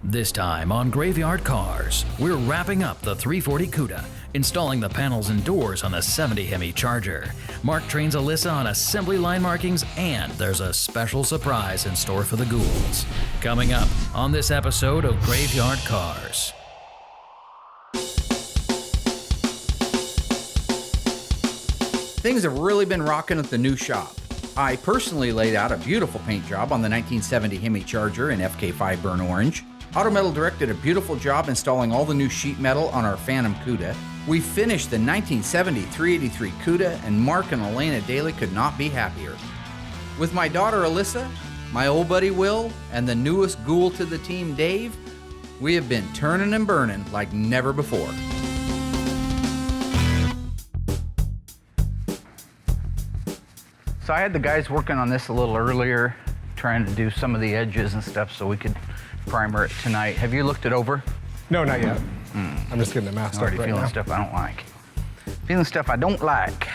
This time on Graveyard Carz, we're wrapping up the 340 CUDA, installing the panels and doors on the 70 Hemi Charger. Mark trains Alyssa on assembly line markings, and there's a special surprise in store for the ghouls. Coming up on this episode of Graveyard Carz. Things have really been rocking at the new shop. I personally laid out a beautiful paint job on the 1970 Hemi Charger in FK5 Burnt Orange. Autometal directed a beautiful job installing all the new sheet metal on our Phantom CUDA. We finished the 1970 383 CUDA, and Mark and Elena Daly could not be happier. With my daughter Alyssa, my old buddy Will, and the newest ghoul to the team, Dave, we have been turning and burning like never before. So I had the guys working on this a little earlier, trying to do some of the edges and stuff so we could primer it tonight. Have you looked it over? No, not yet. I'm just getting the mask I'm already right feeling now. stuff I don't like. Feeling stuff I don't like.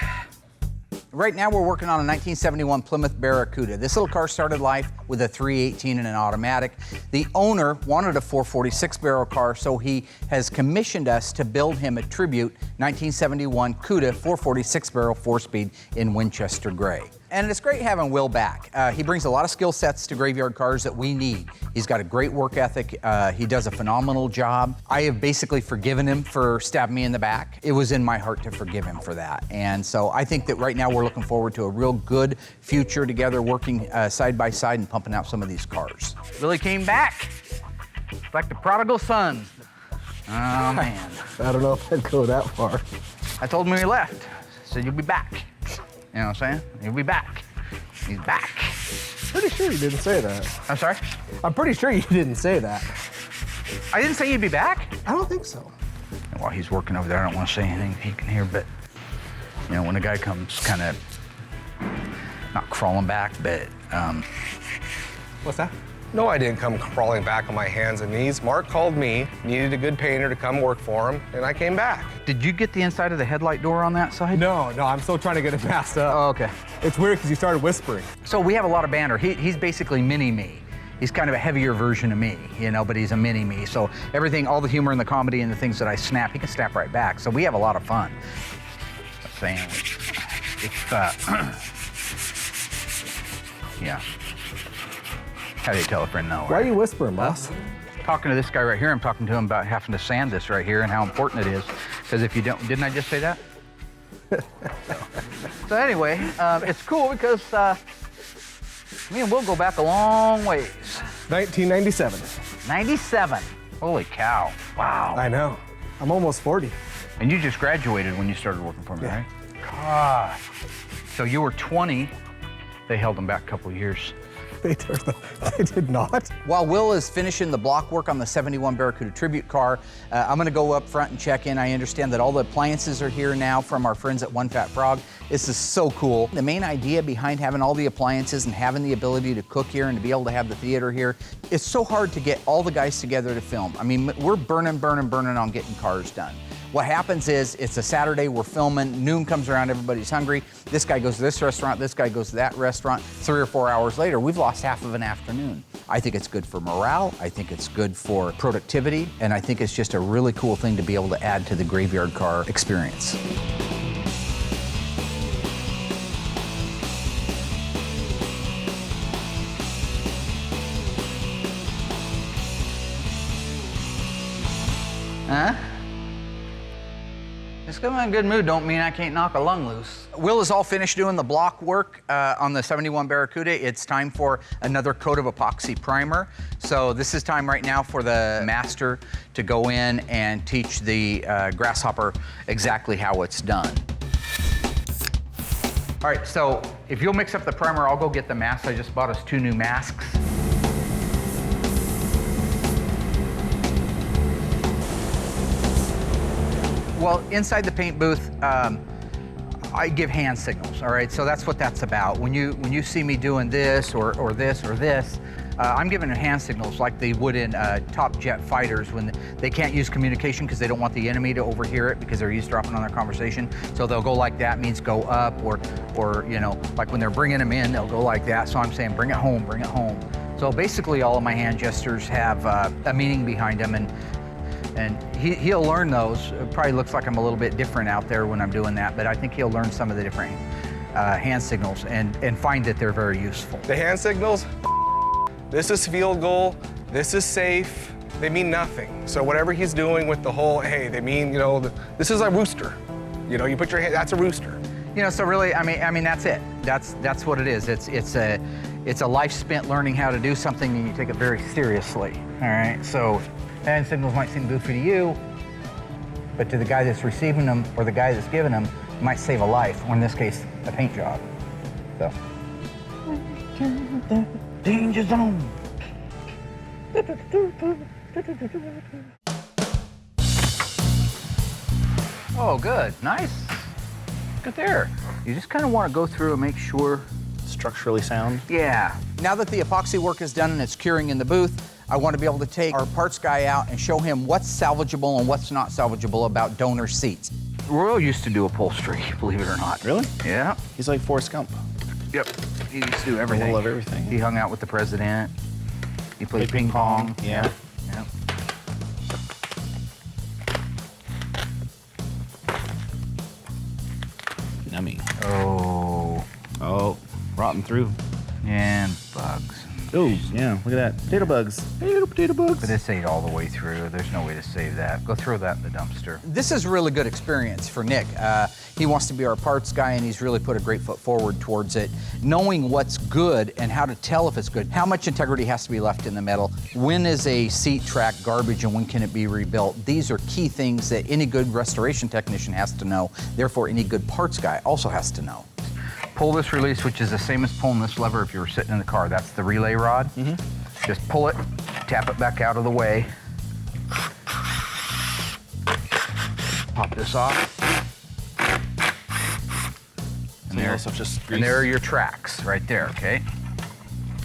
Right now we're working on a 1971 Plymouth Barracuda. This little car started life with a 318 and an automatic. The owner wanted a 446 barrel car, so he has commissioned us to build him a tribute 1971 CUDA 446 barrel 4-speed in Winchester gray. And it's great having Will back. He brings a lot of skill sets to Graveyard Carz that we need. He's got a great work ethic. He does a phenomenal job. I have basically forgiven him for stabbing me in the back. It was in my heart to forgive him for that. And so I think that right now we're looking forward to a real good future together, working side by side and pumping out some of these cars. Billy came back. It's like the prodigal son. Oh, man. I don't know if I'd go that far. I told him when he left. I said, you'll be back. You know what I'm saying? He'll be back. He's back. Pretty sure you didn't say that. I'm sorry? I'm pretty sure you didn't say that. I didn't say you'd be back. I don't think so. While he's working over there, I don't want to say anything he can hear, but, you know, when the guy comes kind of, not crawling back, but, What's that? No, I didn't come crawling back on my hands and knees. Mark called me, needed a good painter to come work for him, and I came back. Did you get the inside of the headlight door on that side? No, I'm still trying to get it passed up. Oh, okay. It's weird because you started whispering. So we have a lot of banter. He's basically mini-me. He's kind of a heavier version of me, you know, but he's a mini-me. So everything, all the humor and the comedy and the things that I snap, he can snap right back. So we have a lot of fun. I'm saying, yeah. How do you tell a friend no? Why are you whispering, boss? Talking to this guy right here, I'm talking to him about having to sand this right here and how important it is. Because if you don't, didn't I just say that? So anyway, it's cool because me and Will go back a long ways. 1997. 97. Holy cow. Wow. I know. I'm almost 40. And you just graduated when you started working for me, Yeah. right? God. So you were 20. They held them back a couple of years. They did not. While Will is finishing the block work on the 71 Barracuda tribute car, I'm gonna go up front and check in. I understand that all the appliances are here now from our friends at One Fat Frog. This is so cool. The main idea behind having all the appliances and having the ability to cook here and to be able to have the theater here, it's so hard to get all the guys together to film. I mean, we're burning on getting cars done. What happens is, it's a Saturday, we're filming, noon comes around, everybody's hungry. This guy goes to this restaurant, this guy goes to that restaurant. 3 or 4 hours later, we've lost half of an afternoon. I think it's good for morale, I think it's good for productivity, and I think it's just a really cool thing to be able to add to the Graveyard Car experience. Huh? Just because I'm in a good mood don't mean I can't knock a lung loose. Will is all finished doing the block work on the 71 Barracuda. It's time for another coat of epoxy primer. So this is time right now for the master to go in and teach the Grasshopper exactly how it's done. All right, so if you'll mix up the primer, I'll go get the masks. I just bought us 2 new masks. Well, inside the paint booth, I give hand signals, all right? So that's what that's about. When you see me doing this or this or this, I'm giving hand signals like they would in top jet fighters when they can't use communication because they don't want the enemy to overhear it because they're eavesdropping on their conversation. So they'll go like that, means go up, or you know, like when they're bringing them in, they'll go like that. So I'm saying, bring it home, So basically all of my hand gestures have a meaning behind them, and he'll learn those. It probably looks like I'm a little bit different out there when I'm doing that, but I think he'll learn some of the different hand signals and find that they're very useful. The hand signals, this is field goal, this is safe, they mean nothing. So whatever he's doing with the whole, hey, they mean, you know, this is a rooster. You know, you put your hand, that's a rooster. You know, so really, I mean, that's it. That's what it is. It's a life spent learning how to do something, and you take it very seriously. All right. So, hand signals might seem goofy to you, but to the guy that's receiving them or the guy that's giving them, it might save a life, or in this case, a paint job. So. Danger zone. Oh, good. Nice. Good there. You just kind of want to go through and make sure. Structurally sound. Yeah. Now that the epoxy work is done and it's curing in the booth, I want to be able to take our parts guy out and show him what's salvageable and what's not salvageable about donor seats. Royal used to do upholstery, believe it or not. Really? Yeah. He's like Forrest Gump. Yep. He used to do everything. Full of everything. He hung out with the president. He played ping pong. Yeah. Yeah. Yummy. Oh, Rotten through. and bugs. Oh, yeah, look at that. Potato bugs. Potato bugs. But this ate all the way through. There's no way to save that. Go throw that in the dumpster. This is a really good experience for Nick. He wants to be our parts guy, and he's really put a great foot forward towards it. Knowing what's good and how to tell if it's good, how much integrity has to be left in the metal, when is a seat track garbage and when can it be rebuilt? These are key things that any good restoration technician has to know. Therefore, any good parts guy also has to know. Pull this release, which is the same as pulling this lever if you were sitting in the car. That's the relay rod. Just pull it, tap it back out of the way. Pop this off. And there, so just grease. And there are your tracks right there, okay?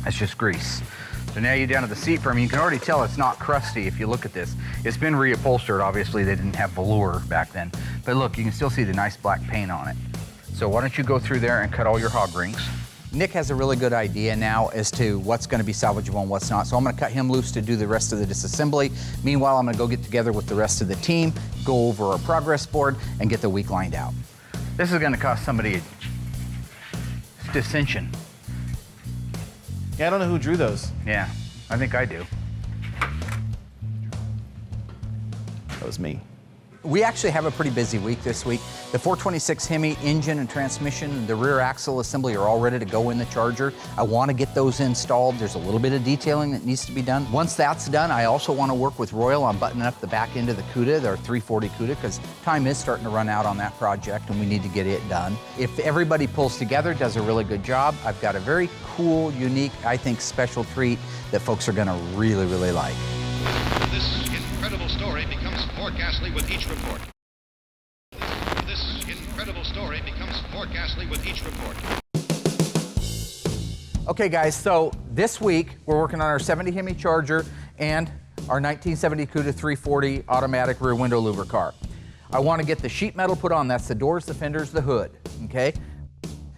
That's just grease. So now you're down to the seat frame. You can already tell it's not crusty if you look at this. It's been reupholstered. Obviously, they didn't have velour back then. But look, you can still see the nice black paint on it. So why don't you go through there and cut all your hog rings. Nick has a really good idea now as to what's going to be salvageable and what's not. So I'm going to cut him loose to do the rest of the disassembly. Meanwhile, I'm going to go get together with the rest of the team, go over our progress board, and get the week lined out. This is going to cost somebody a dissension. Yeah, I don't know who drew those. Yeah, I think I do. That was me. We actually have a pretty busy week this week. The 426 Hemi engine and transmission and the rear axle assembly are all ready to go in the Charger. I want to get those installed. There's a little bit of detailing that needs to be done. Once that's done, I also want to work with Royal on buttoning up the back end of the CUDA, their 340 CUDA, because time is starting to run out on that project and we need to get it done. If everybody pulls together, does a really good job, I've got a very cool, unique, I think special treat that folks are going to really, really like. This incredible story becomes more ghastly with each report. This incredible story becomes more ghastly with each report. Okay guys, so this week we're working on our 70 Hemi Charger and our 1970 CUDA 340 automatic rear window louver car. I want to get the sheet metal put on. That's the doors, the fenders, the hood, okay?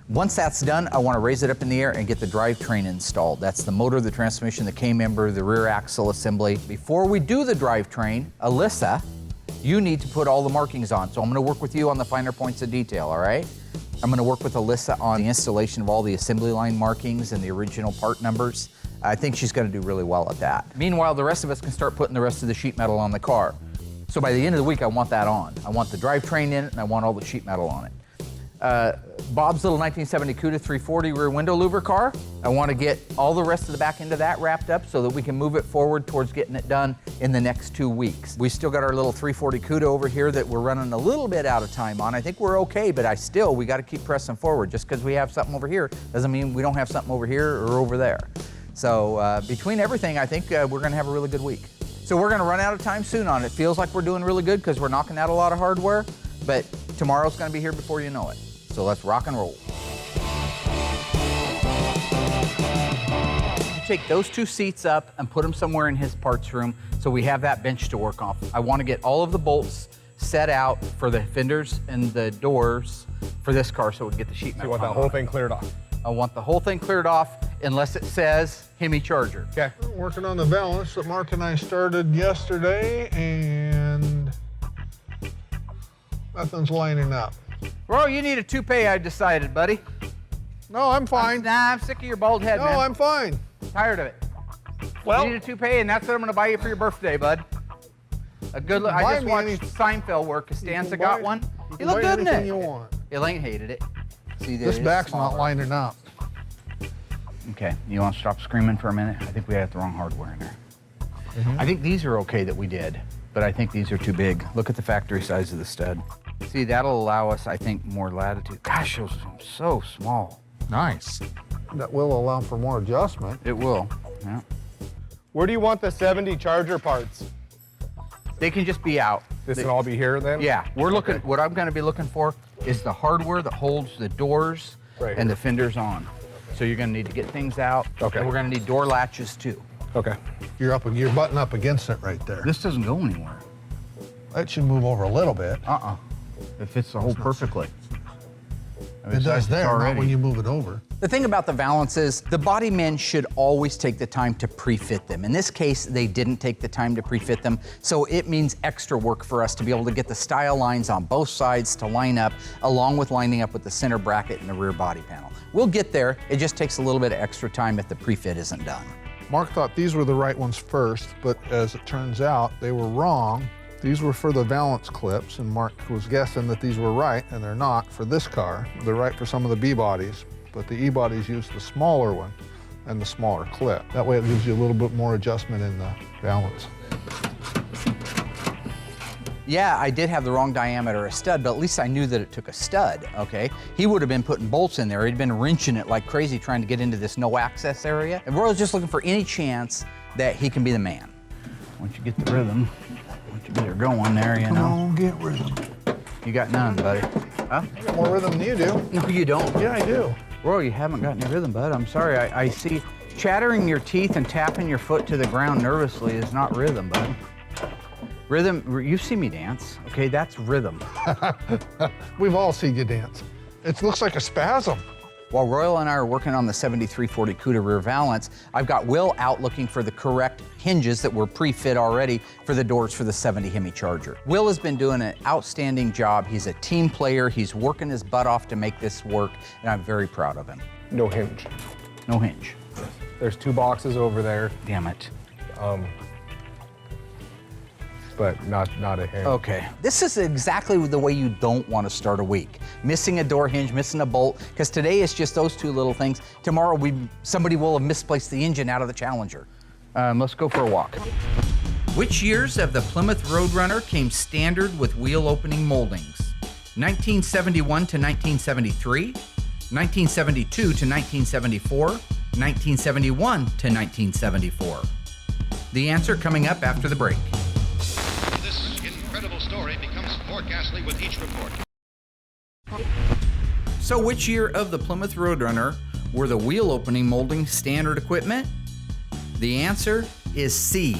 Once that's done, I want to raise it up in the air and get the drivetrain installed. That's the motor, the transmission, the K-member, the rear axle assembly. Before we do the drivetrain, Alyssa, you need to put all the markings on. So I'm going to work with you on the finer points of detail, all right? I'm going to work with Alyssa on the installation of all the assembly line markings and the original part numbers. I think she's going to do really well at that. Meanwhile, the rest of us can start putting the rest of the sheet metal on the car. So by the end of the week, I want that on. I want the drivetrain in it, and I want all the sheet metal on it. Bob's little 1970 CUDA 340 rear window louver car. I want to get all the rest of the back end of that wrapped up so that we can move it forward towards getting it done in the next 2 weeks. We still got our little 340 CUDA over here that we're running a little bit out of time on. I think we're okay, but we got to keep pressing forward. Just because we have something over here doesn't mean we don't have something over here or over there. So between everything, I think we're going to have a really good week. So we're going to run out of time soon on it. Feels like we're doing really good because we're knocking out a lot of hardware, but tomorrow's going to be here before you know it. So let's rock and roll. Take those two seats up and put them somewhere in his parts room so we have that bench to work off. I want to get all of the bolts set out for the fenders and the doors for this car so we can get the sheet metal. You want that whole thing cleared off? I want the whole thing cleared off unless it says Hemi Charger. Okay. Working on the Valance that Mark and I started yesterday, and nothing's lining up. Bro, you need a toupee, I decided, buddy. No, I'm fine. I'm sick of your bald head, No, man. I'm fine. Tired of it. Well, You need a toupee, and that's what I'm gonna buy you for your birthday, bud. A good look. I Buy just me watched any- Seinfeld work. Costanza You can got buy- one. You You can look buy good in anything it. you want. Elaine hated it. See, This it's back's not smaller. lining up. Okay, you want to stop screaming for a minute? I think we had the wrong hardware in there. I think these are okay that we did, but I think these are too big. Look at the factory size of the stud. See, that'll allow us, I think, more latitude. Gosh, those are so small. Nice. That will allow for more adjustment. It will, yeah. where do you want the 70 Charger parts? They can just be out. This can all be here then? Yeah, we're looking, what I'm gonna be looking for is the hardware that holds the doors Right and here. the fenders on. So you're gonna need to get things out. Okay. And we're gonna need door latches too. Okay. You're butting up against it right there. This doesn't go anywhere. That should move over a little bit. It fits the hole perfectly. It does there, not when you move it over. The thing about the Valance is the body men should always take the time to pre-fit them. In this case, they didn't take the time to pre-fit them, so it means extra work for us to be able to get the style lines on both sides to line up, along with lining up with the center bracket and the rear body panel. We'll get there, it just takes a little bit of extra time if the pre-fit isn't done. Mark thought these were the right ones first, but as it turns out, they were wrong. These were for the Valance Clips, and Mark was guessing that these were right, and they're not for this car. They're right for some of the B bodies, but the E bodies use the smaller one and the smaller clip. That way it gives you a little bit more adjustment in the balance. Yeah, I did have the wrong diameter of stud, but at least I knew that it took a stud, okay? He would have been putting bolts in there. He'd been wrenching it like crazy trying to get into this no access area. And Royal's just looking for any chance that he can be the man. Once you get the rhythm, once you get her going there, you Come know. on, get rhythm. You got none, buddy. Huh? I got more rhythm than you do. No, you don't. Yeah, I do. Roy, you haven't got any rhythm, bud. I'm sorry. I see chattering your teeth and tapping your foot to the ground nervously is not rhythm, bud. Rhythm, you see me dance, okay? That's rhythm. We've all seen you dance. It looks like a spasm. While Royal and I are working on the 7340 CUDA rear Valance, I've got Will out looking for the correct hinges that were pre-fit already for the doors for the 70 Hemi Charger. Will has been doing an outstanding job. He's a team player. He's working his butt off to make this work, and I'm very proud of him. No hinge. No hinge. There's 2 boxes over there, Damn it. but not a hinge. Okay, this is exactly the way you don't want to start a week. Missing a door hinge, missing a bolt, because today it's just those 2 little things. Tomorrow somebody will have misplaced the engine out of the Challenger. Let's go for a walk. Which years of the Plymouth Roadrunner came standard with wheel opening moldings? 1971 to 1973, 1972 to 1974, 1971 to 1974. The answer coming up after the break. This incredible story becomes more ghastly with each report. So which year of the Plymouth Roadrunner were the wheel opening molding standard equipment? The answer is C,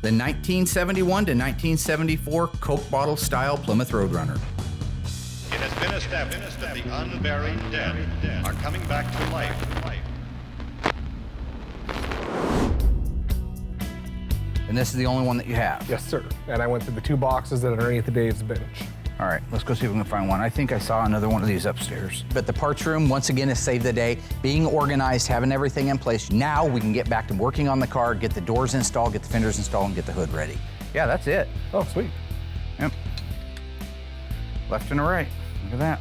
the 1971 to 1974 Coke bottle style Plymouth Roadrunner. It has been established that the unburied dead are coming back to life. And this is the only one that you have? Yes, sir. And I went through the 2 boxes that are underneath Dave's bench. All right, let's go see if we can find one. I think I saw another one of these upstairs. But the parts room, once again, has saved the day. Being organized, having everything in place. Now we can get back to working on the car, get the doors installed, get the fenders installed, and get the hood ready. Yeah, that's it. Oh, sweet. Yep. Left and a right. Look at that.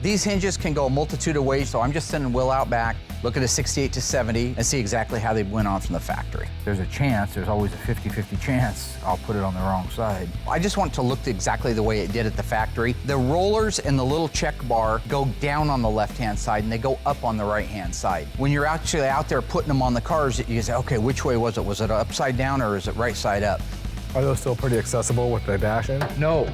These hinges can go a multitude of ways, so I'm just sending Will out back, look at a 68 to 70, and see exactly how they went on from the factory. There's a chance, there's always a 50-50 chance I'll put it on the wrong side. I just want it to look exactly the way it did at the factory. The rollers and the little check bar go down on the left-hand side, and they go up on the right-hand side. When you're actually out there putting them on the cars, you say, okay, which way was it? Was it upside down or is it right side up? Are those still pretty accessible with the dash in? No.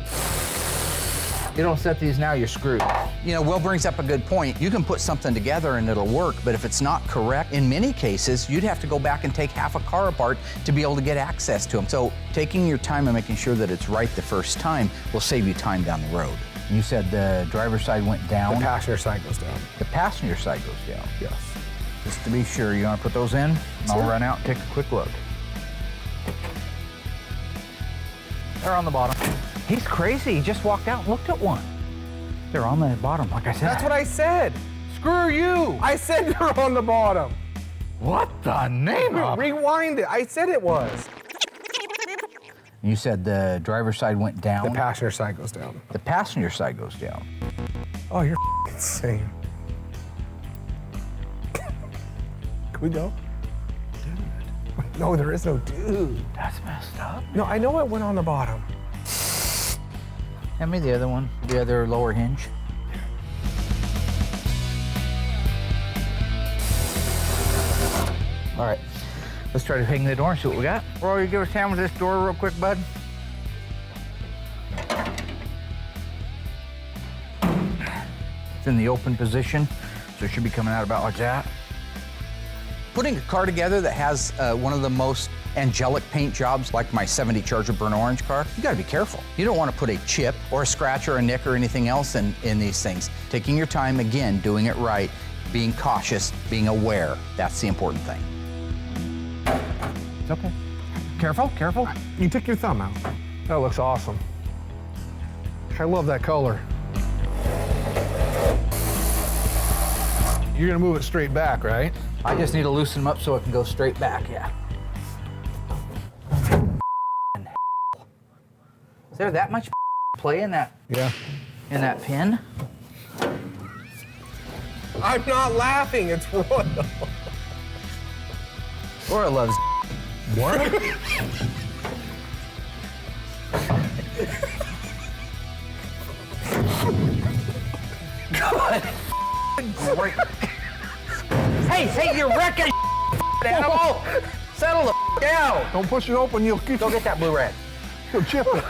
You don't set these now, you're screwed. You know, Will brings up a good point. You can put something together and it'll work, but if it's not correct, in many cases, you'd have to go back and take half a car apart to be able to get access to them. So taking your time and making sure that it's right the first time will save you time down the road. You said the driver's side went down? The passenger side goes down. The passenger side goes down. Yes. Just to be sure, you want to put those in? And I'll run out and take a quick look. They're on the bottom. He's crazy. He just walked out and looked at one. They're on the bottom, like I said. That's what I said. Screw you. I said they're on the bottom. What the name of? Rewind it. I said it was. You said the driver's side went down? The passenger side goes down. The passenger side goes down. Oh, you're insane. Can we go? Dude. No, there is no dude. That's messed up. No, I know it went on the bottom. Hand me the other one, the other lower hinge. All right, let's try to hang the door and see what we got. Roy, you give us a hand with this door real quick, bud. It's in the open position, so it should be coming out about like that. Putting a car together that has one of the most angelic paint jobs like my 70 Charger burnt orange car, you gotta be careful. You don't wanna put a chip or a scratch or a nick or anything else in these things. Taking your time, again, doing it right, being cautious, being aware, that's the important thing. It's okay. Careful, careful. You took your thumb out. That looks awesome. I love that color. You're gonna move it straight back, right? I just need to loosen them up so it can go straight back, yeah. Is there that much play in that? Yeah. In that pin? I'm not laughing, it's Royal. Laura loves What? God. Great. Hey, you're wrecking animal. Settle the down. Don't push it open, you'll keep Go get that blue rag. you'll chip it.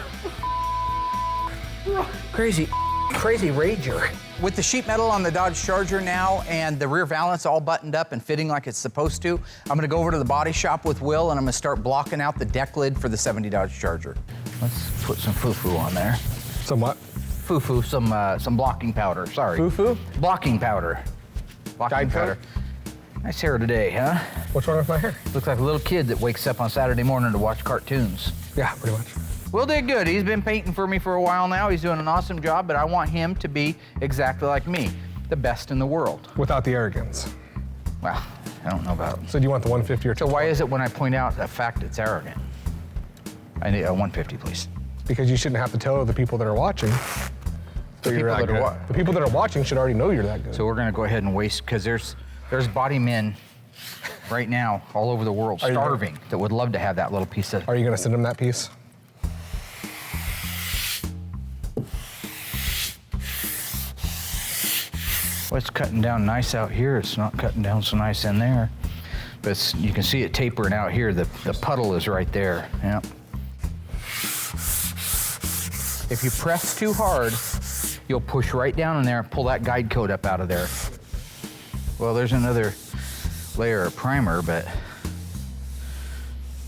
Crazy rager. With the sheet metal on the Dodge Charger now and the rear valance all buttoned up and fitting like it's supposed to, I'm gonna go over to the body shop with Will and I'm gonna start blocking out the deck lid for the 70 Dodge Charger. Let's put some foo-foo on there. Some what? Foo-foo, some blocking powder, sorry. Foo-foo? Blocking powder. Blocking Guide powder. Nice hair today, huh? What's wrong with my hair? Looks like a little kid that wakes up on Saturday morning to watch cartoons. Yeah, pretty much. Will did good. He's been painting for me for a while now. He's doing an awesome job, but I want him to be exactly like me, the best in the world. Without the arrogance. Well, I don't know about. So do you want the 150 or So why is it when I point out a fact it's arrogant? I need a 150, please. Because you shouldn't have to tell the people that are watching that you're that good. The people that are watching should already know you're that good. So we're gonna go ahead and waste, because there's body men right now all over the world starving that would love to have that little piece of. Are you gonna send them that piece? Well, it's cutting down nice out here. It's not cutting down so nice in there. But you can see it tapering out here. The puddle is right there. Yep. If you press too hard, you'll push right down in there and pull that guide coat up out of there. Well, there's another layer of primer, but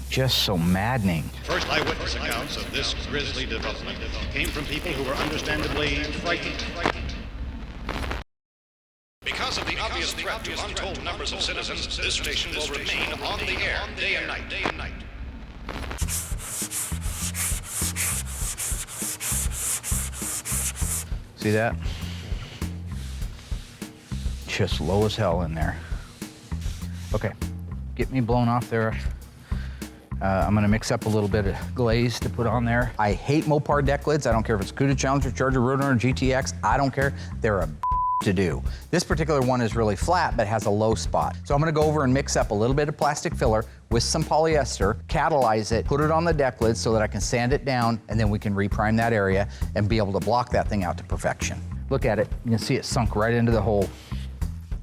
just so maddening. First eyewitness accounts of this grisly development came from people who were understandably frightened. Because of the obvious threat to untold numbers of citizens, this station will remain on the air day and night. See that? Just low as hell in there. Okay, get me blown off there. I'm gonna mix up a little bit of glaze to put on there. I hate Mopar deck lids. I don't care if it's CUDA, Challenger, Charger, Roadrunner, GTX. I don't care. They're a to do. This particular one is really flat, but has a low spot. So I'm gonna go over and mix up a little bit of plastic filler with some polyester, catalyze it, put it on the deck lid so that I can sand it down, and then we can reprime that area and be able to block that thing out to perfection. Look at it, you can see it sunk right into the hole.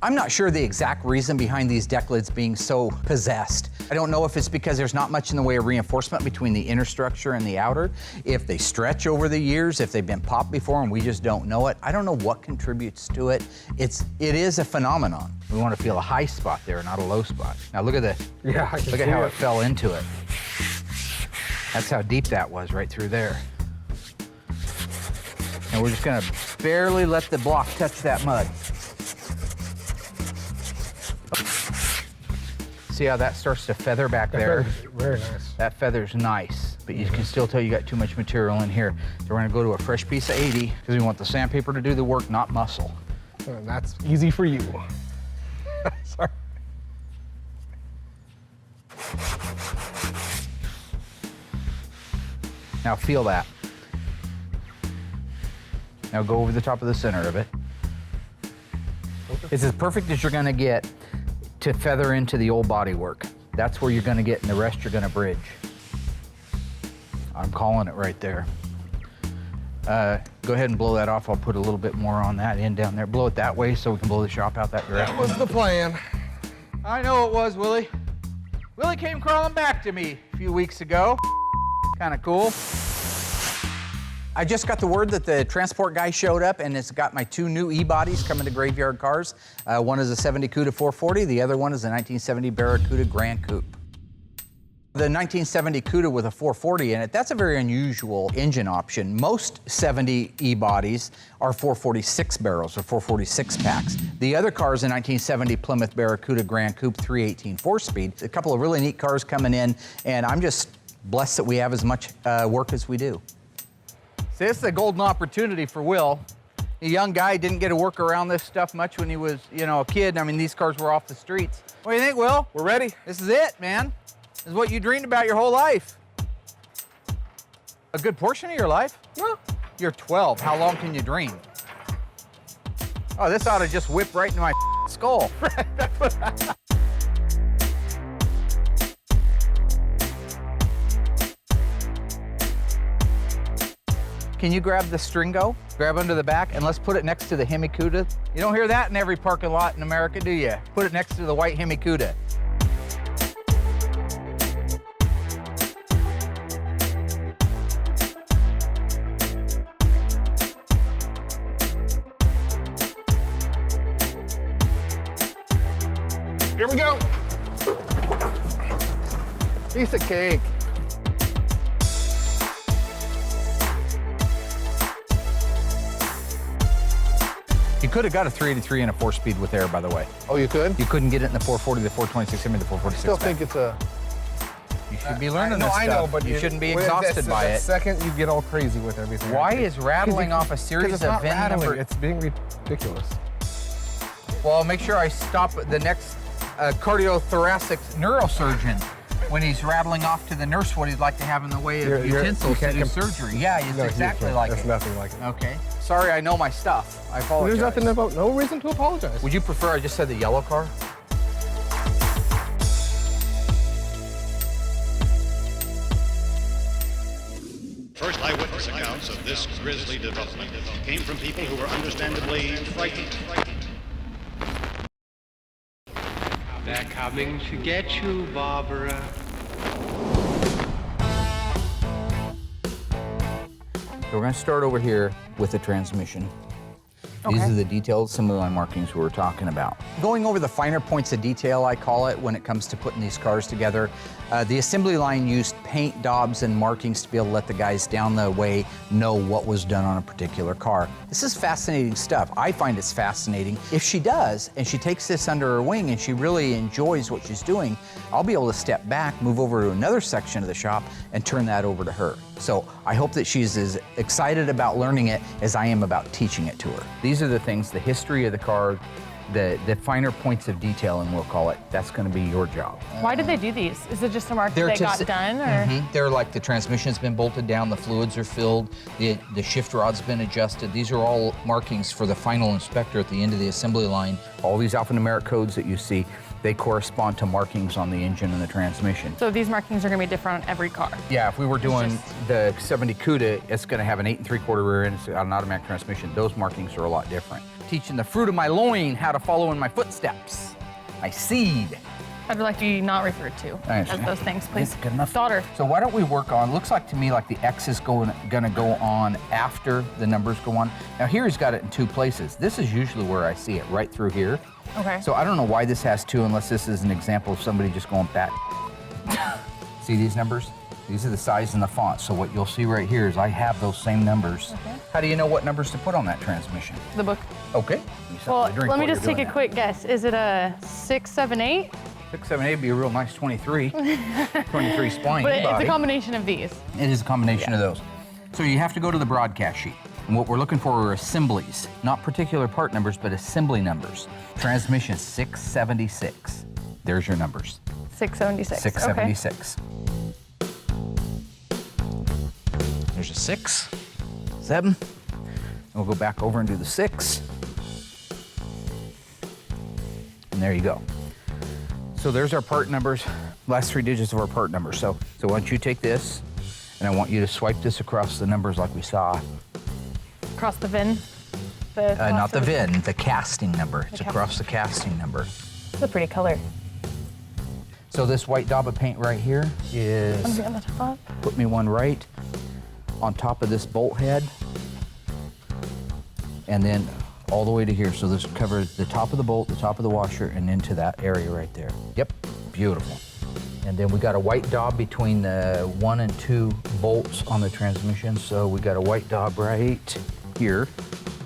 I'm not sure the exact reason behind these deck lids being so possessed. I don't know if it's because there's not much in the way of reinforcement between the inner structure and the outer, if they stretch over the years, if they've been popped before and we just don't know it. I don't know what contributes to it. It is a phenomenon. We want to feel a high spot there, not a low spot. Now look at look at how it fell into it. That's how deep that was right through there. And we're just gonna barely let the block touch that mud. See how that starts to feather back there? Very nice. That feather's nice, but you can still tell you got too much material in here. So we're gonna go to a fresh piece of 80 because we want the sandpaper to do the work, not muscle. And that's easy for you. Sorry. Now feel that. Now go over the top of the center of it. It's as perfect as you're gonna get to feather into the old body work. That's where you're gonna get, and the rest you're gonna bridge. I'm calling it right there. Go ahead and blow that off. I'll put a little bit more on that end down there. Blow it that way so we can blow the shop out that direction. That was the plan. I know it was, Willie. Willie came crawling back to me a few weeks ago. Kind of cool. I just got the word that the transport guy showed up and it's got my 2 new E-bodies coming to Graveyard Cars. One is a 70 CUDA 440, the other one is a 1970 Barracuda Grand Coupe. The 1970 CUDA with a 440 in it, that's a very unusual engine option. Most 70 E-bodies are 446 barrels or 446 packs. The other car is a 1970 Plymouth Barracuda Grand Coupe 318 4-speed. A couple of really neat cars coming in, and I'm just blessed that we have as much work as we do. See, this is a golden opportunity for Will. A young guy, didn't get to work around this stuff much when he was, a kid. I mean, these cars were off the streets. What do you think, Will? We're ready. This is it, man. This is what you dreamed about your whole life. A good portion of your life? Well, you're 12. How long can you dream? Oh, this ought to just whip right into my skull. Can you grab the stringo? Grab under the back and let's put it next to the Hemi Cuda. You don't hear that in every parking lot in America, do you? Put it next to the white Hemi Cuda. Here we go. Piece of cake. You could have got a 383 and a 4-speed with air, by the way. Oh, you could? You couldn't get it in the 440, the 426, I mean the 446. Still think it's a... You should be learning this stuff. I know, but you shouldn't be exhausted by it. The second you get all crazy with everything. Why is rattling off a series it's of not VIN rattling, number? it's being ridiculous. Well, I'll make sure I stop at the next cardiothoracic neurosurgeon when he's rattling off to the nurse what he'd like to have in the way of utensils to do surgery. Yeah, it's exactly like it. It's nothing like it. Okay. Sorry, I know my stuff. I apologize. There's nothing about, no reason to apologize. Would you prefer I just said the yellow car? First eyewitness accounts of this grisly development came from people who were understandably frightened. They're coming to get you, Barbara. So we're going to start over here with the transmission. These are the details, some of my markings we were talking about. Going over the finer points of detail, I call it, when it comes to putting these cars together. The assembly line used paint, daubs, and markings to be able to let the guys down the way know what was done on a particular car. This is fascinating stuff. I find it's fascinating. If she does, and she takes this under her wing and she really enjoys what she's doing, I'll be able to step back, move over to another section of the shop, and turn that over to her. So I hope that she's as excited about learning it as I am about teaching it to her. These are the things, the history of the car, the finer points of detailing, we'll call it. That's going to be your job. Why did they do these? Is it just a mark that they got done? Or? They're like the transmission's been bolted down, the fluids are filled, the shift rod's been adjusted. These are all markings for the final inspector at the end of the assembly line. All these alphanumeric codes that you see, they correspond to markings on the engine and the transmission. So these markings are going to be different on every car? Yeah, if we were doing the 70 CUDA, it's going to have an 8 3/4 rear end, it's got an automatic transmission. Those markings are a lot different. Teaching the fruit of my loin how to follow in my footsteps. My seed. I'd like to be not referred to as those things, please. That's good enough. Daughter. So why don't we work on, looks like to me like the X is gonna go on after the numbers go on. Now here he's got it in 2 places. This is usually where I see it, right through here. Okay. So I don't know why this has 2 unless this is an example of somebody just going bat. See these numbers? These are the size and the font. So what you'll see right here is I have those same numbers. Okay. How do you know what numbers to put on that transmission? The book. Okay. Well, let me just take a quick guess. Is it a 6, 7, 8? 678 would be a real nice 23. 23 spline But it's body. a combination of these. It is a combination of those. So you have to go to the broadcast sheet. And what we're looking for are assemblies, not particular part numbers, but assembly numbers. Transmission 676. There's your numbers. 676. 676. There's a 6, 7. We'll go back over and do the 6. And there you go. So there's our part numbers, last 3 digits of our part numbers. So why don't you take this, and I want you to swipe this across the numbers like we saw. Across the VIN? Not the VIN, the casting number. It's across the casting number. It's a pretty color. So this white daub of paint right here is, On the top. put me one right on top of this bolt head, and then all the way to here. So this covers the top of the bolt, the top of the washer, and into that area right there. Yep, beautiful. And then we got a white daub between the 1 and 2 bolts on the transmission. So we got a white daub right here.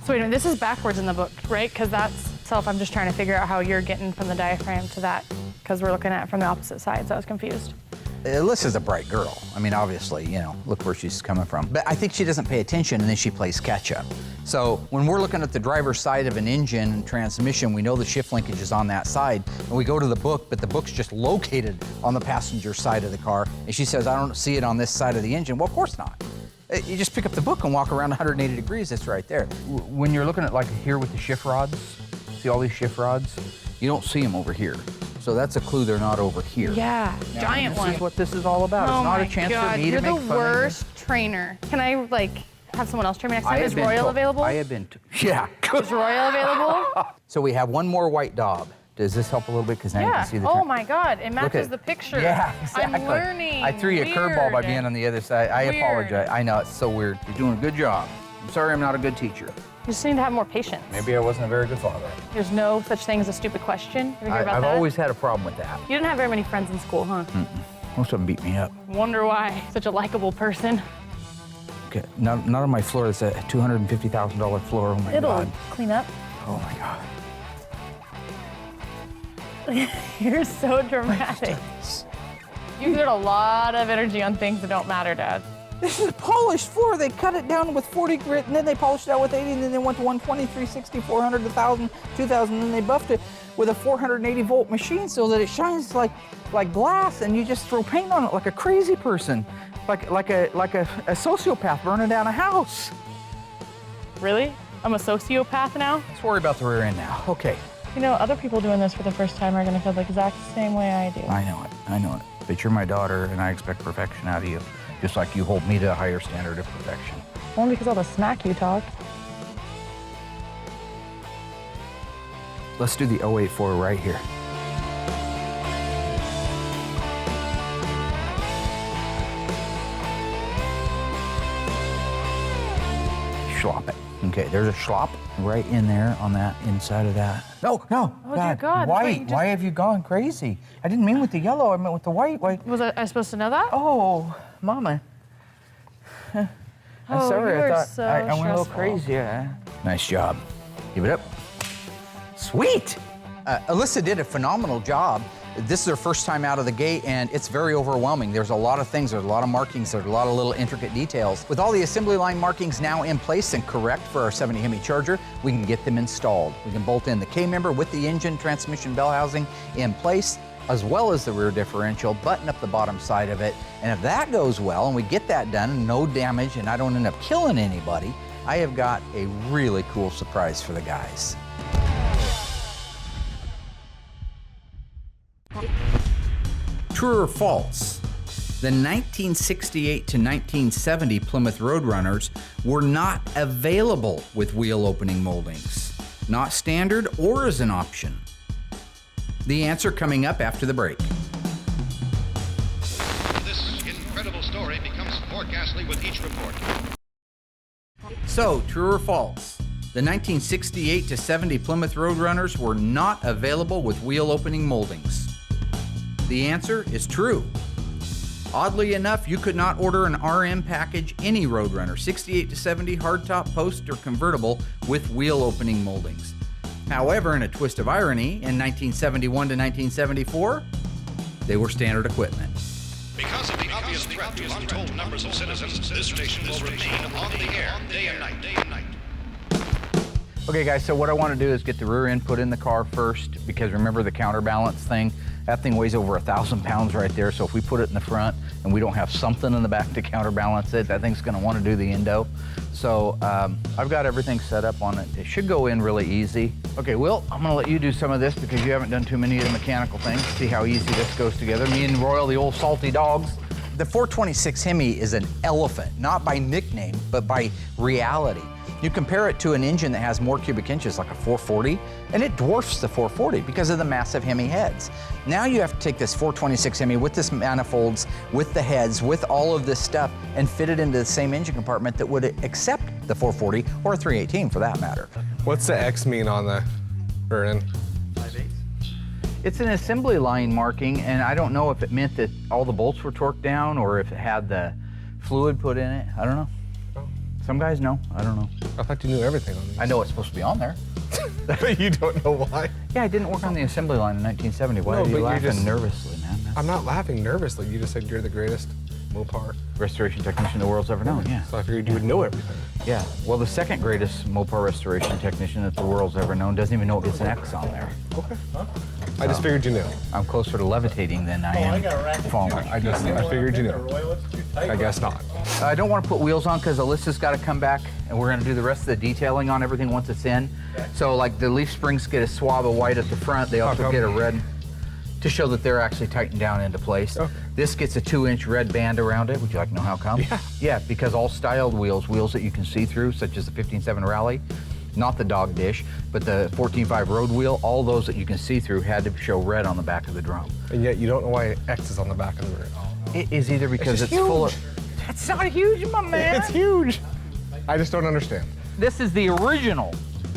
So wait a minute, this is backwards in the book, right? Because that's self, I'm just trying to figure out how you're getting from the diaphragm to that, because we're looking at it from the opposite side, so I was confused. Alyssa's a bright girl. I mean, obviously, you know, look where she's coming from. But I think she doesn't pay attention, and then she plays catch up. So when we're looking at the driver's side of an engine and transmission, we know the shift linkage is on that side, and we go to the book, but the book's just located on the passenger side of the car, and she says, I don't see it on this side of the engine. Well, of course not. You just pick up the book and walk around 180 degrees, it's right there. When you're looking at like here with the shift rods, see all these shift rods? You don't see them over here. So that's a clue they're not over here. Yeah, Now, giant this one. is what this is all about. Oh It's not my a chance God, for me you're to make the fun of you. worst trainer. Can I like have someone else train me next I time? have Is been Royal told- available? I have been, yeah. Is Royal available? So we have one more white daub. Does this help a little bit? Because now you Yeah. can see the Oh my God, it Look matches at- the picture. Yeah, exactly. I'm learning. I threw you a curveball by Weird. being on the other side. I Weird. apologize. I know, it's so weird. You're doing a good job. I'm sorry I'm not a good teacher. You just need to have more patience. Maybe I wasn't a very good father. There's no such thing as a stupid question. You ever hear about I've that? always had a problem with that. You didn't have very many friends in school, huh? Most of them beat me up. Wonder why. Such a likable person. Okay, not on my floor. It's a $250,000 floor. Oh my It'll God. clean up. Oh my God. You're so dramatic. You exert a lot of energy on things that don't matter, Dad. This is a polished floor. They cut it down with 40 grit, and then they polished it out with 80, and then they went to 120, 360, 400, 1,000, 2,000, and then they buffed it with a 480 volt machine so that it shines like glass, and you just throw paint on it like a crazy person, like a sociopath burning down a house. Really? I'm a sociopath now? Let's worry about the rear end now. Okay. You know, other people doing this for the first time are gonna feel the exact same way I do. I know it. I know it. But you're my daughter, and I expect perfection out of you, just like you hold me to a higher standard of perfection. Only because all the smack you talk. Let's do the 084 right here. Schlop it. Okay, there's a schlop right in there on that inside of that. No, Oh, dear God, white. wait, Why have you gone crazy? I didn't mean with the yellow, I meant with the white. Why? Was I supposed to know that? Oh, Mama. I'm Oh, sorry, you I are thought so I went a little stressful. crazy. Yeah. Nice job. Give it up. Sweet. Alyssa did a phenomenal job. This is her first time out of the gate, and it's very overwhelming. There's a lot of things, there's a lot of markings, there's a lot of little intricate details. With all the assembly line markings now in place and correct for our 70 Hemi Charger, we can get them installed. We can bolt in the K-member with the engine, transmission, bell housing in place, as well as the rear differential, button up the bottom side of it. And if that goes well and we get that done, no damage, and I don't end up killing anybody, I have got a really cool surprise for the guys. True or false? The 1968 to 1970 Plymouth Roadrunners were not available with wheel opening moldings, not standard or as an option. The answer coming up after the break. This incredible story becomes more ghastly with each report. So, true or false? The 1968 to 70 Plymouth Roadrunners were not available with wheel opening moldings. The answer is true. Oddly enough, you could not order an RM package any Roadrunner, 68 to 70 hardtop, post, or convertible with wheel opening moldings. However, in a twist of irony, in 1971 to 1974, they were standard equipment. Because of the obvious threat to untold numbers of citizens, this station will remain on the air day and night, day and night. Okay guys, so what I want to do is get the rear end put in the car first, because remember the counterbalance thing? That thing weighs over 1,000 pounds right there, so if we put it in the front and we don't have something in the back to counterbalance it, that thing's going to want to do the endo. So I've got everything set up on it. It should go in really easy. Okay, Will, I'm going to let you do some of this because you haven't done too many of the mechanical things. See how easy this goes together. Me and Royal, the old salty dogs. The 426 Hemi is an elephant, not by nickname, but by reality. You compare it to an engine that has more cubic inches, like a 440, and it dwarfs the 440 because of the massive Hemi heads. Now you have to take this 426 Hemi with this manifolds, with the heads, with all of this stuff, and fit it into the same engine compartment that would accept the 440 or 318 for that matter. What's the X mean on the rear end? It's an assembly line marking, and I don't know if it meant that all the bolts were torqued down or if it had the fluid put in it. I don't know. Some guys know. I don't know. I thought you knew everything on these. I know it's supposed to be on there. But you don't know why. Yeah, I didn't work on the assembly line in 1970. Why are you laughing nervously, man? I'm not laughing nervously. You just said you're the greatest Mopar restoration technician the world's ever known, yeah. So I figured you would know everything. Yeah, well, the second greatest Mopar restoration technician that the world's ever known doesn't even know it gets an X on there. Okay. I just figured you knew. I'm closer to levitating than I am falling. I figured you knew. I guess not. I don't want to put wheels on because Alyssa's got to come back and we're going to do the rest of the detailing on everything once it's in. So like the leaf springs get a swab of white at the front, they also get a red to show that they're actually tightened down into place. Okay. This gets a 2-inch red band around it. Would you like to know how come? Yeah. Yeah, because all styled wheels that you can see through, such as the 15.7 Rally, not the dog dish, but the 14.5 road wheel, all those that you can see through had to show red on the back of the drum. And yet you don't know why X is on the back of the rear. It is either because it's full of... That's not huge, my man. It's huge. I just don't understand. This is the original,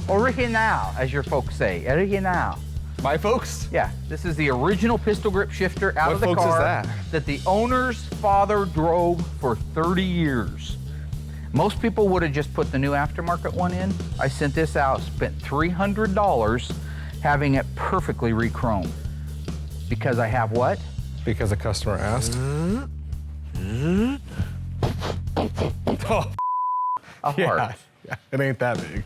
as your folks say, original. My folks? Yeah, this is the original pistol grip shifter out of the car. What folks is that the owner's father drove for 30 years. Most people would have just put the new aftermarket one in. I sent this out, spent $300 having it perfectly re-chromed. Because I have what? Because a customer asked. A heart. Yeah, it ain't that big.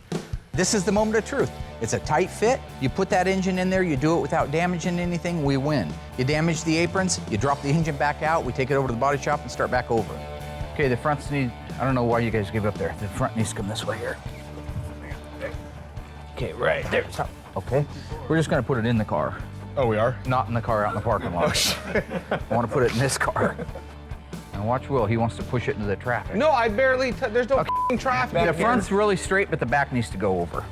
This is the moment of truth. It's a tight fit. You put that engine in there, you do it without damaging anything, we win. You damage the aprons, you drop the engine back out, we take it over to the body shop and start back over. Okay, the fronts need, I don't know why you guys gave up there. The front needs to come this way here. Okay, right there. Okay, we're just gonna put it in the car. Oh, we are? Not in the car out in the parking lot. Oh, shit. I wanna put it in this car. And watch Will, he wants to push it into the traffic. No, I barely, there's no f***ing traffic. The front's really straight, but the back needs to go over.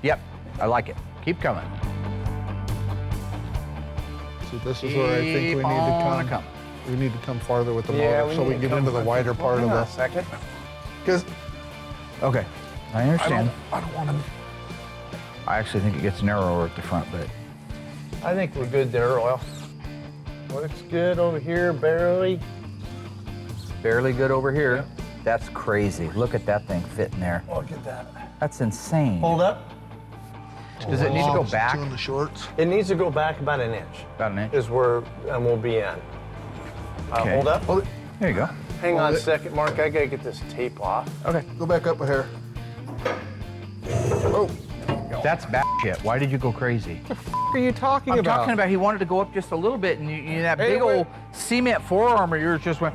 Yep, I like it. Keep coming. So this is where I think we need to come. We need to come farther with the motor so we can get into the wider part of the second. Because okay, I understand. I don't want to. I actually think it gets narrower at the front, but I think we're good there, Royal. Looks good over here, barely. Barely good over here. Yep. That's crazy. Look at that thing fitting there. Look at that. That's insane. Hold up. Does it need to go back? Two in the shorts. It needs to go back about an inch. About an inch? Is where we'll be in. Okay. Hold up. Hold it. There you go. Hang on a second, Mark. I gotta get this tape off. Okay. Go back up a hair. Oh. That's bad shit. Why did you go crazy? What are you talking about? I'm talking about he wanted to go up just a little bit, and you that big old cement forearm of yours just went.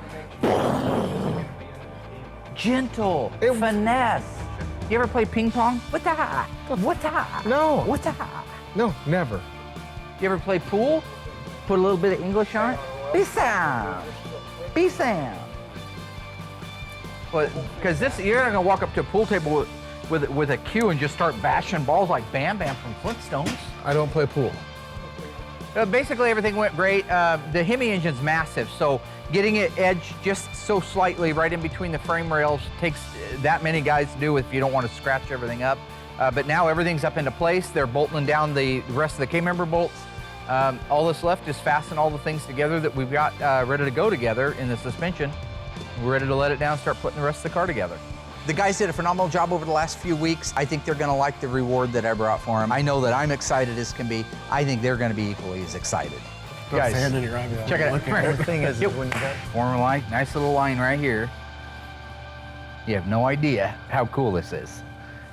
Gentle, finesse. You ever play ping pong? What that? What that? No. What that? No, never. You ever play pool? Put a little bit of English on it? Be sound. Be sound. But because this, you're not gonna walk up to a pool table with a cue and just start bashing balls like Bam Bam from Flintstones. I don't play pool. Basically, everything went great. The Hemi engine's massive, so getting it edged just so slightly right in between the frame rails takes that many guys to do if you don't want to scratch everything up. But now everything's up into place. They're bolting down the rest of the K-member bolts. All that's left is fasten all the things together that we've got ready to go together in the suspension. We're ready to let it down and start putting the rest of the car together. The guys did a phenomenal job over the last few weeks. I think they're gonna like the reward that I brought for them. I know that I'm excited as can be. I think they're gonna be equally as excited. Guys, Sand in your eye, check it out. Come here. The thing is when you got Form light, nice little line right here. You have no idea how cool this is.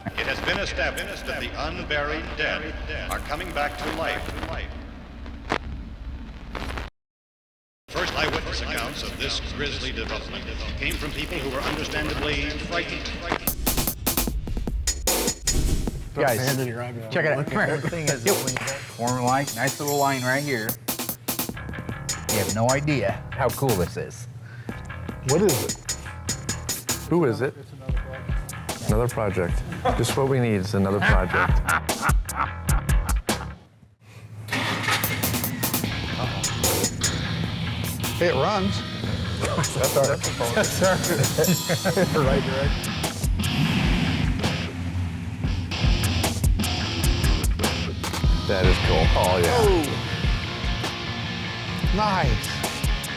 It has been established that the unburied dead are coming back to life. First eyewitness accounts of this grisly development came from people who were understandably frightened. Guys, sand in your eye. check it out. Come here. The thing is when you got Form light, nice little line right here. You have no idea how cool this is. What is it? Who is it? Another project. Just what we need is another project. Hey, it runs. That's our right direction. That is cool. Oh, yeah. Oh. Nice.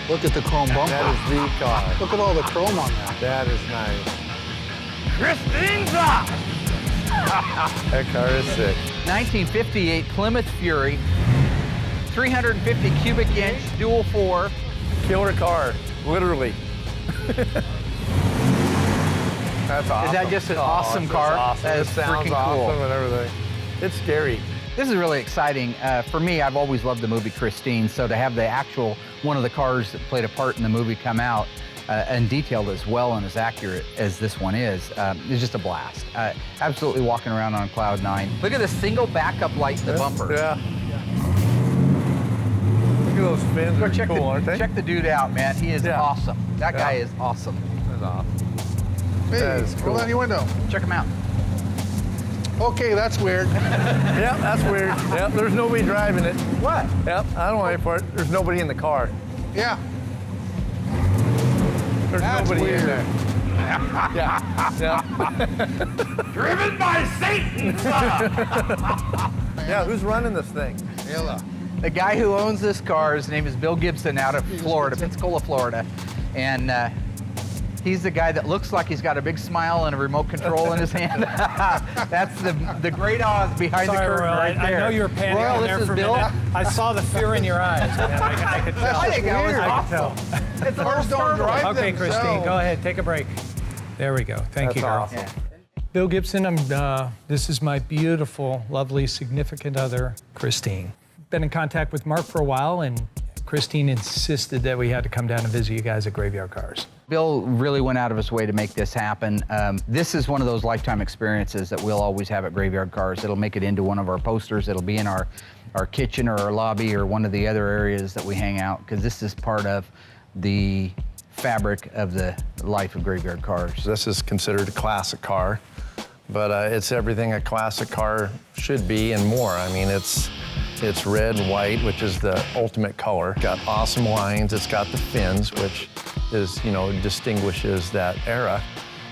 Look at the chrome bumper. That is the car. Look at all the chrome on that. That is nice. Christine's up! That car is sick. 1958 Plymouth Fury, 350 cubic inch, dual 4. Killer car, literally. That's awesome. Is that just an awesome car? Awesome. That is It sounds freaking cool. awesome and everything. It's scary. This is really exciting. For me, I've always loved the movie Christine, so to have the actual one of the cars that played a part in the movie come out and detailed as well and as accurate as this one is just a blast. Absolutely walking around on cloud 9. Look at the single backup light in the bumper. Yeah. Look at those fins. Go They're check, cool, aren't they? check the dude out, man. He is Yeah. awesome. That guy is awesome. That's awesome. Hey, That is cool. roll down your window. Check him out. Okay, that's weird. Yep, that's weird. Yep, there's nobody driving it. What? Yep, I don't want any part. There's nobody in the car. Yeah. There's That's nobody weird. in there. Yeah, yeah. Driven by Satan! Yeah, who's running this thing? Yellow. The guy who owns this car, his name is Bill Gibson out of Florida, Pensacola, Florida. And he's the guy that looks like he's got a big smile and a remote control in his hand. That's the great Oz behind the curtain right there. I know you were panning Royal, on this there is for a Bill. minute. I saw the fear in your eyes. Man. I could tell. I think that was I could awesome. tell. It's a Cars don't drive Okay, themselves. Christine, go ahead. Take a break. There we go. Thank you, girl. Awesome. Yeah. Bill Gibson, this is my beautiful, lovely, significant other, Christine. Been in contact with Mark for a while, and Christine insisted that we had to come down and visit you guys at Graveyard Cars. Bill really went out of his way to make this happen. This is one of those lifetime experiences that we'll always have at Graveyard Cars. It'll make it into one of our posters. It'll be in our kitchen or our lobby or one of the other areas that we hang out, because this is part of the fabric of the life of Graveyard Cars. This is considered a classic car, but it's everything a classic car should be and more. I mean, it's red and white, which is the ultimate color. Got awesome lines. It's got the fins, which is, distinguishes that era,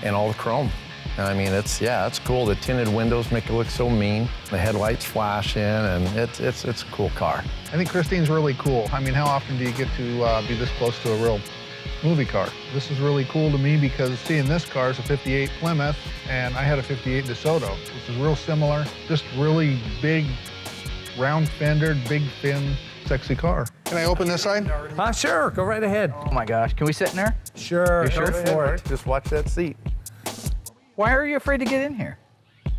and all the chrome. And I mean, it's cool. The tinted windows make it look so mean. The headlights flashing, and it's a cool car. I think Christine's really cool. I mean, how often do you get to be this close to a real movie car? This is really cool to me because seeing this car is a 58 Plymouth, and I had a 58 DeSoto, which is real similar. Just really big, round-fendered, big fin, sexy car. Can I open this side? Sure, go right ahead. Oh my gosh, can we sit in there? Sure, You sure? go for it. Just watch that seat. Why are you afraid to get in here?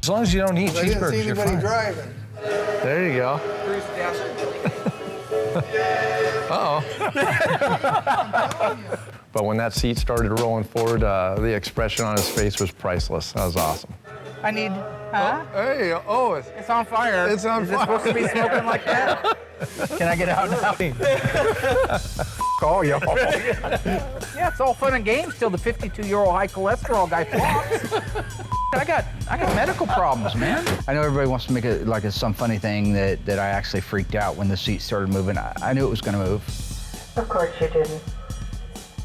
As long as you don't eat I didn't see cheeseburgers, you're anybody fine. driving. There you go. Uh-oh. But when that seat started rolling forward, the expression on his face was priceless. That was awesome. I need, Hey, It's on fire. It's on Is it supposed to be smoking like that? Can I get out now? call y'all. Yeah, it's all fun and games till the 52-year-old high cholesterol guy flops. I got medical problems, man. I know everybody wants to make it like it's some funny thing that I actually freaked out when the seat started moving. I knew it was going to move. Of course you didn't.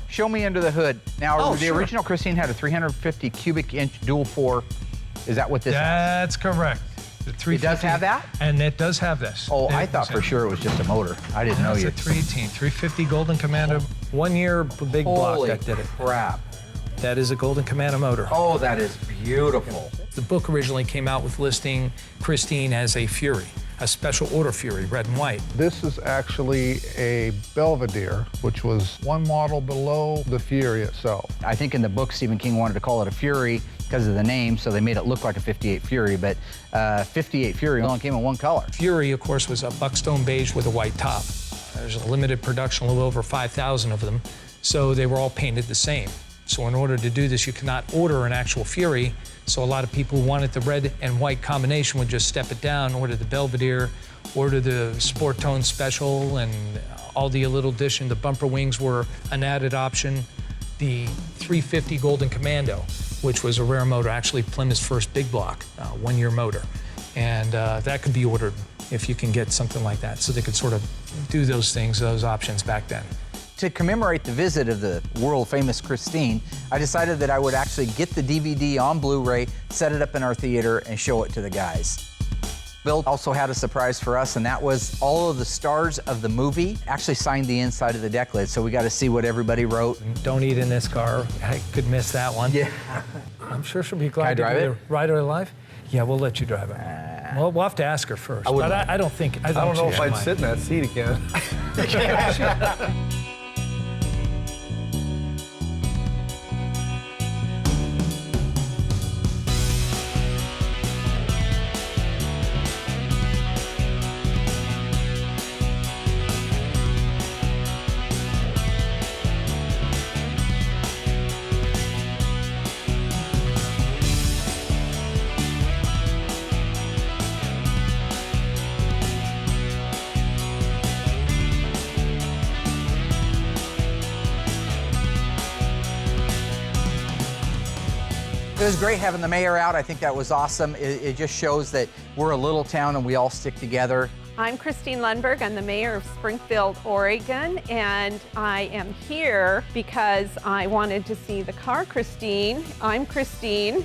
Show me under the hood. Now, Oh, the sure. original Christine had a 350 cubic inch dual 4. Is that what this has? That's correct. The 350, It does have that? And it does have this. Oh, I thought for sure it was just a motor. I didn't know It's you. a 318, 350 Golden Commander, 1 year big block Holy that did it. crap. That is a Golden Commando motor. Oh, that is beautiful. The book originally came out with listing Christine as a Fury, a special order Fury, red and white. This is actually a Belvedere, which was one model below the Fury itself. I think in the book, Stephen King wanted to call it a Fury because of the name, so they made it look like a 58 Fury, but 58 Fury only came in one color. Fury, of course, was a buckstone beige with a white top. There's a limited production, a little over 5,000 of them, so they were all painted the same. So in order to do this, you cannot order an actual Fury, so a lot of people who wanted the red and white combination would just step it down, order the Belvedere, order the Sport Tone Special, and all the little addition. The bumper wings were an added option. The 350 Golden Commando, which was a rare motor, actually Plymouth's first big block, one-year motor. And that could be ordered if you can get something like that. So they could sort of do those things, those options back then. To commemorate the visit of the world-famous Christine, I decided that I would actually get the DVD on Blu-ray, set it up in our theater, and show it to the guys. Bill also had a surprise for us, and that was all of the stars of the movie actually signed the inside of the deck lid, so we got to see what everybody wrote. Don't eat in this car. I could miss that one. Yeah. I'm sure she'll be glad Can I drive to it? Ride her life. Yeah, we'll let you drive it. Well, we'll have to ask her first. I don't think. I don't know if I'd sit in that seat again. It was great having the mayor out. I think that was awesome. It just shows that we're a little town and we all stick together. I'm Christine Lundberg. I'm the mayor of Springfield, Oregon, and I am here because I wanted to see the car Christine. I'm Christine.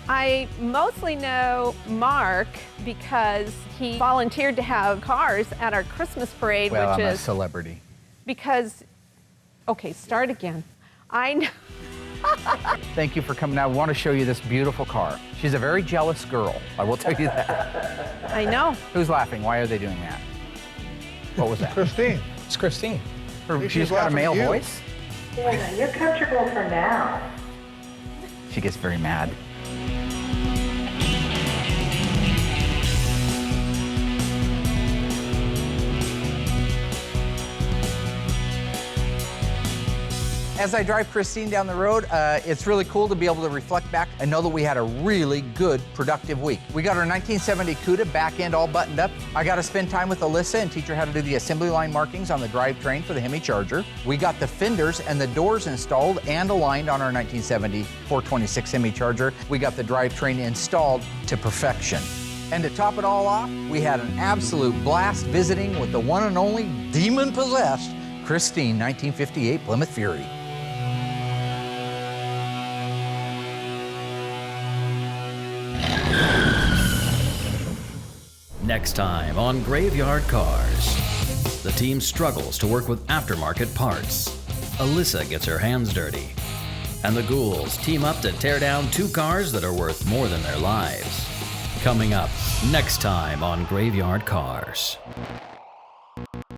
I mostly know Mark because he volunteered to have cars at our Christmas parade, Well, which I'm is a celebrity. because, okay, start again. I know. Thank you for coming out. I want to show you this beautiful car. She's a very jealous girl, I will tell you that. I know. Who's laughing? Why are they doing that? What was that? Christine. It's Christine. She's got a male voice? Yeah, you're comfortable for now. She gets very mad. As I drive Christine down the road, it's really cool to be able to reflect back and know that we had a really good, productive week. We got our 1970 CUDA back end all buttoned up. I got to spend time with Alyssa and teach her how to do the assembly line markings on the drivetrain for the Hemi Charger. We got the fenders and the doors installed and aligned on our 1970 426 Hemi Charger. We got the drivetrain installed to perfection. And to top it all off, we had an absolute blast visiting with the one and only demon-possessed Christine 1958 Plymouth Fury. Next time on Graveyard Cars. The team struggles to work with aftermarket parts. Alyssa gets her hands dirty. And the ghouls team up to tear down two cars that are worth more than their lives. Coming up next time on Graveyard Cars.